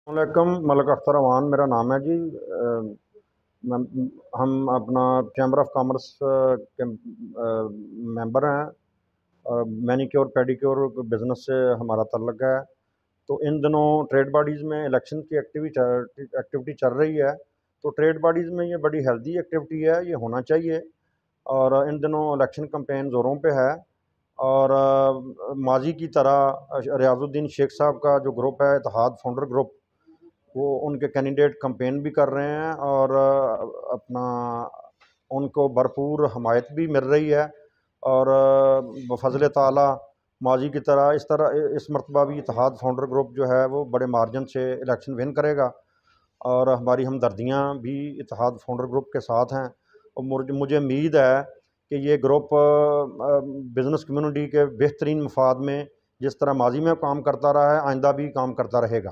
वालेकुम। मलिक अख्तर अवान मेरा नाम है जी। हम अपना चैम्बर ऑफ कॉमर्स के मेंबर हैं। मैनीक्योर पेडिक्योर बिज़नेस से हमारा तल्लक है। तो इन दिनों ट्रेड बॉडीज़ में इलेक्शन की एक्टिविटी चल रही है। तो ट्रेड बॉडीज़ में ये बड़ी हेल्दी एक्टिविटी है, ये होना चाहिए। और इन दिनों इलेक्शन कैंपेन ज़ोरों पे है। और माजी की तरह रियाजुद्दीन शेख साहब का जो ग्रुप है, इत्तेहाद फाउंडर ग्रुप, वो उनके कैंडिडेट कैंपेन भी कर रहे हैं और अपना उनको भरपूर हमायत भी मिल रही है। और बफ़ज़ल ताला माजी की तरह इस मरतबा भी इत्तेहाद फाउंडर ग्रुप जो है वो बड़े मार्जिन से इलेक्शन विन करेगा। और हमारी हमदर्दियाँ भी इत्तेहाद फाउंडर ग्रुप के साथ हैं। और मुझे उम्मीद है कि ये ग्रुप बिज़नेस कम्युनिटी के बेहतरीन मफाद में जिस तरह माजी में काम करता रहा है, आइंदा भी काम करता रहेगा।